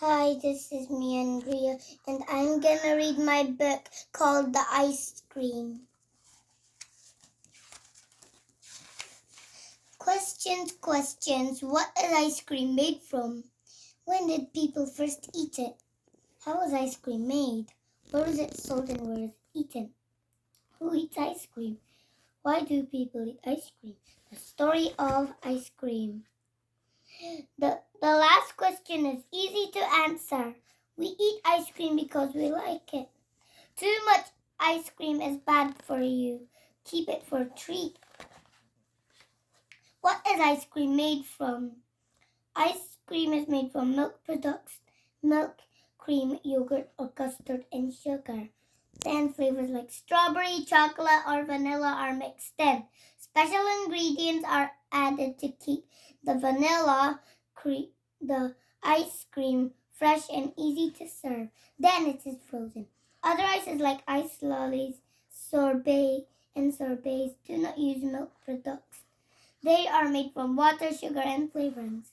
Hi, this is me, Andrea, and I'm gonna read my book called The Ice Cream. Questions. What is ice cream made from? When did people first eat it? How was ice cream made? Where was it sold and where is it eaten? Who eats ice cream? Why do people eat ice cream? The story of ice cream. The last question is easy to answer. We eat ice cream because we like it. Too much ice cream is bad for you. Keep it for a treat. What is ice cream made from? Ice cream is made from milk products, milk, cream, yogurt, or custard, and sugar. Then flavors like strawberry, chocolate, or vanilla are mixed in. Special ingredients are added to keep the the ice cream fresh and easy to serve. Then it is frozen. Other ices like ice lollies, sorbets do not use milk products. They are made from water, sugar, and flavorings.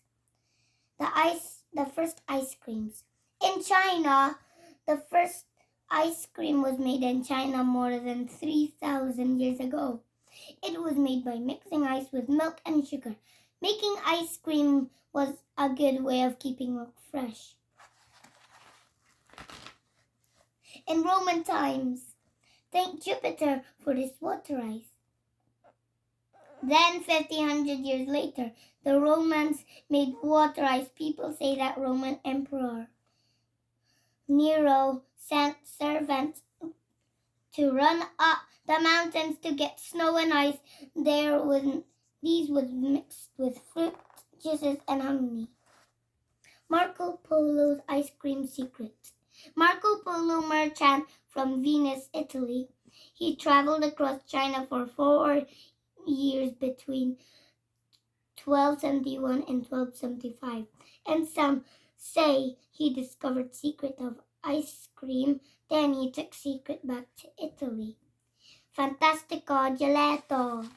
The first ice creams. In China, the first ice cream was made in China more than 3,000 years ago. It was made by mixing ice with milk and sugar. Making ice cream was a good way of keeping milk fresh. In Roman times, thank Jupiter for this water ice. Then 1,500 years later, the Romans made water ice. People say that Roman Emperor Nero sent servants to run up the mountains to get snow and ice. These was mixed with fruit, juices, and honey. Marco Polo's ice cream secret. Marco Polo, merchant from Venice, Italy. He traveled across China for 4 years between 1271 and 1275, and some say he discovered secret of ice cream. Then he took secret back to Italy. Fantastico gelato.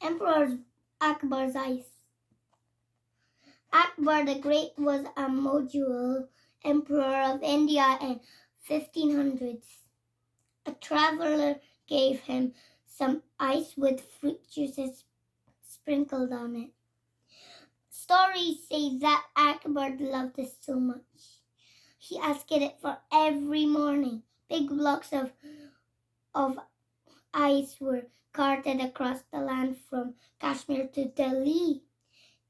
Emperor Akbar's ice. Akbar the Great was a Mughal emperor of India in 1500s. A traveler gave him some ice with fruit juices sprinkled on it. Stories say that Akbar loved it so much. He asked it for every morning. Big blocks of ice were carted across the land from Kashmir to Delhi.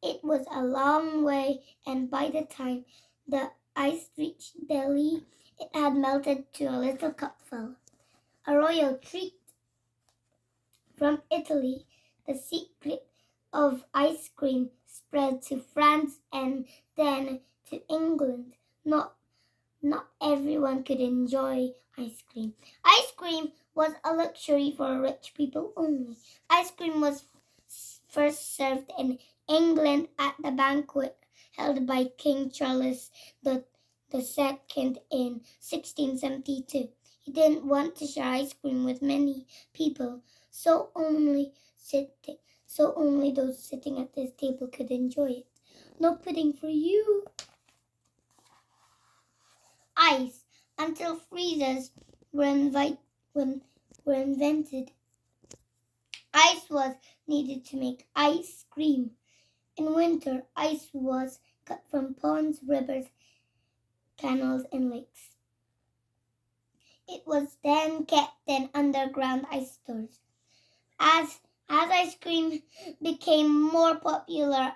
It was a long way, and by the time the ice reached Delhi, it had melted to a little cupful. A royal treat. From Italy, the secret of ice cream spread to France and then to England. Not everyone could enjoy ice cream. Ice cream was a luxury for rich people only. Ice cream was first served in England at the banquet held by King Charles II in 1672. He didn't want to share ice cream with many people, so only those sitting at this table could enjoy it. No pudding for you. Ice. Until freezers were invented, ice was needed to make ice cream. In winter, ice was cut from ponds, rivers, canals, and lakes. It was then kept in underground ice stores. As ice cream became more popular,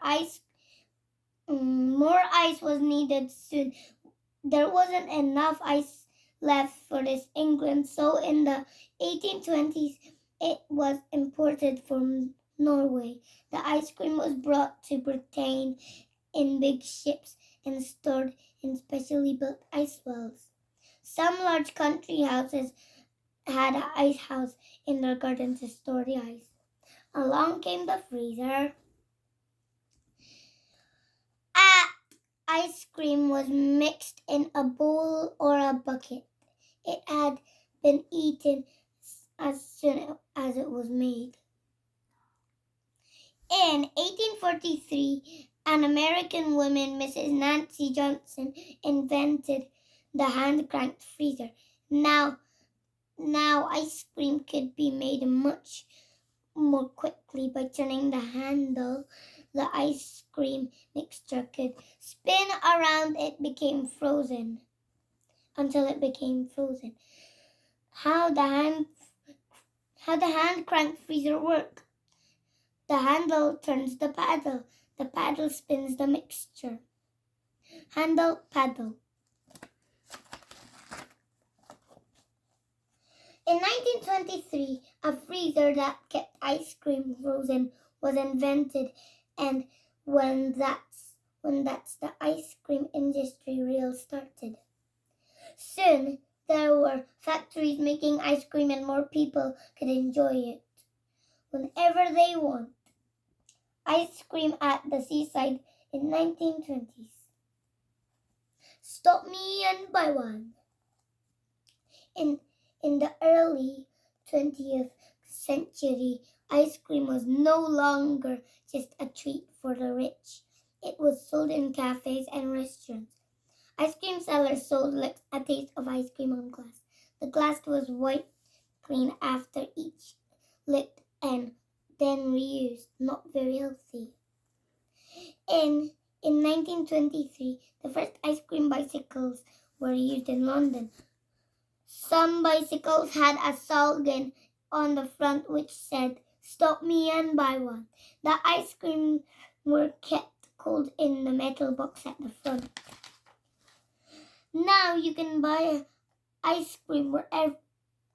more ice was needed soon. There wasn't enough ice left for this England, so in the 1820s it was imported from Norway. The ice cream was brought to Britain in big ships and stored in specially built ice wells. Some large country houses had an ice house in their garden to store the ice. Along came the freezer. Ice cream was mixed in a bowl or a bucket. It had been eaten as soon as it was made. In 1843, An American woman, Mrs. Nancy Johnson, invented the hand-cranked freezer. Now ice cream could be made much more quickly by turning the handle. The ice cream mixture could spin around until it became frozen. How the hand crank freezer work? The handle turns the paddle. The paddle spins the mixture. Handle, paddle. In 1923, a freezer that kept ice cream frozen was invented, and when that's the ice cream industry really started. Soon, there were factories making ice cream and more people could enjoy it whenever they want. Ice cream at the seaside in 1920s. Stop me and buy one. In the early 20th century, ice cream was no longer just a treat for the rich. It was sold in cafes and restaurants. Ice cream sellers sold like a taste of ice cream on glass. The glass was wiped clean after each lick and then reused. Not very healthy. In 1923, the first ice cream bicycles were used in London. Some bicycles had a slogan on the front which said, "Stop me and buy one." The ice cream were kept cold in the metal box at the front. Now you can buy ice cream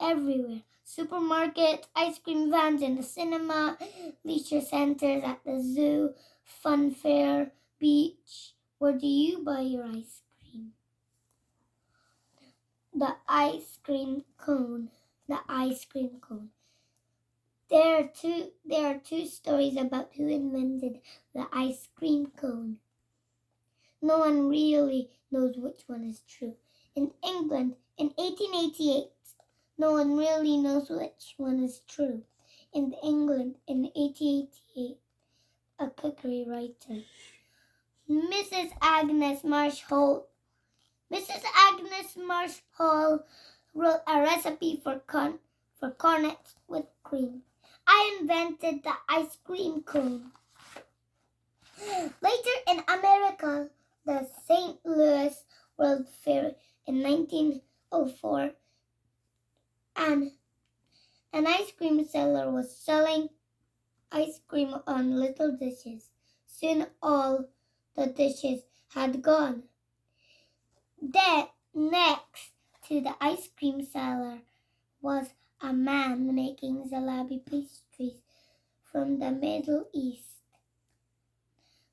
everywhere. Supermarkets, ice cream vans in the cinema, leisure centers, at the zoo, fun fair, beach. Where do you buy your ice cream? The ice cream cone. The ice cream cone. There are two stories about who invented the ice cream cone. No one really knows which one is true. In England, in 1888, no one really knows which one is true. In England, in 1888, a cookery writer, Mrs. Agnes Marsh Hall, wrote a recipe for cornets with cream. I invented the ice cream cone. Later in America, the St. Louis World Fair in 1904, an ice cream seller was selling ice cream on little dishes. Soon all the dishes had gone. Then, next to the ice cream seller was a man making jalebi pastries from the Middle East.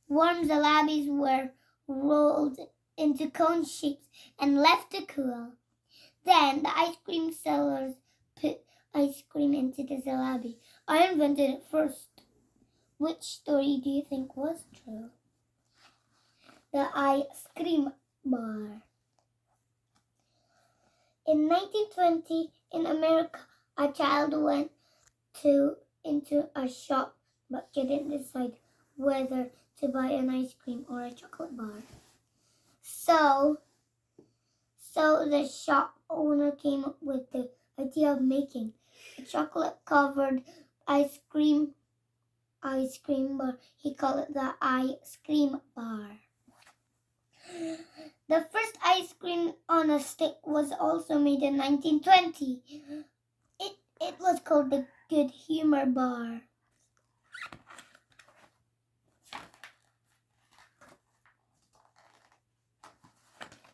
Warm jalebis were rolled into cone shapes and left to cool. Then the ice cream sellers put ice cream into the jalebi. I invented it first. Which story do you think was true? The ice cream bar. In 1920, in America, a child went into a shop but couldn't decide whether to buy an ice cream or a chocolate bar. So the shop owner came up with the idea of making a chocolate-covered ice cream bar. He called it the ice cream bar. The first ice cream on a stick was also made in 1920. It was called the Good Humor Bar.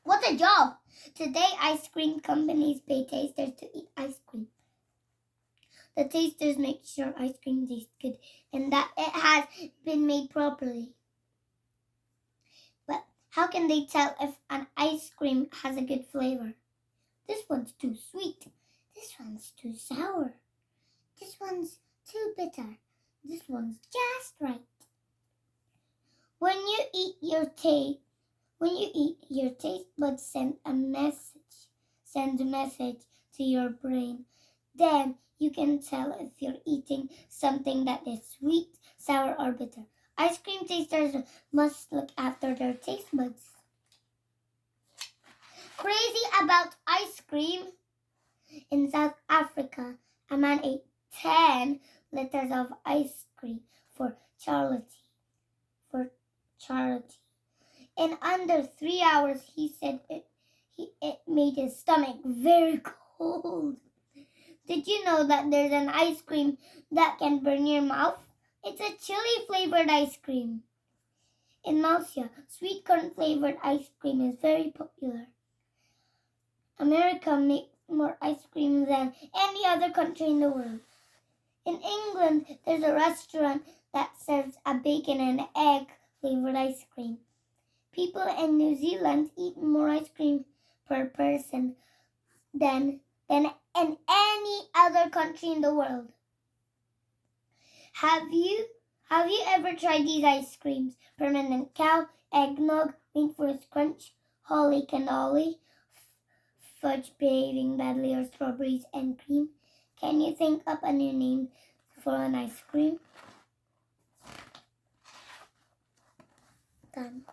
What a job! Today, ice cream companies pay tasters to eat ice cream. The tasters make sure ice cream tastes good and that it has been made properly. But how can they tell if an ice cream has a good flavor? This one's too sweet. This one's too sour. This one's too bitter. This one's just right. When you eat, your taste buds send a message to your brain. Then you can tell if you're eating something that is sweet, sour, or bitter. Ice cream tasters must look after their taste buds. Crazy about ice cream? In South Africa, a man ate 10 liters of ice cream for charity. In under 3 hours, he said it made his stomach very cold. Did you know that there's an ice cream that can burn your mouth? It's a chili flavored ice cream. In Malaysia, sweet corn flavored ice cream is very popular. America makes more ice cream than any other country in the world. In England, there's a restaurant that serves a bacon and egg flavored ice cream. People in New Zealand eat more ice cream per person than in any other country in the world. Have you ever tried these ice creams? Permanent Cow, Eggnog, Rainforest Crunch, Holly Cannoli, Fudge Behaving Badly, or Strawberries and Cream? Can you think up a new name for an ice cream? Done.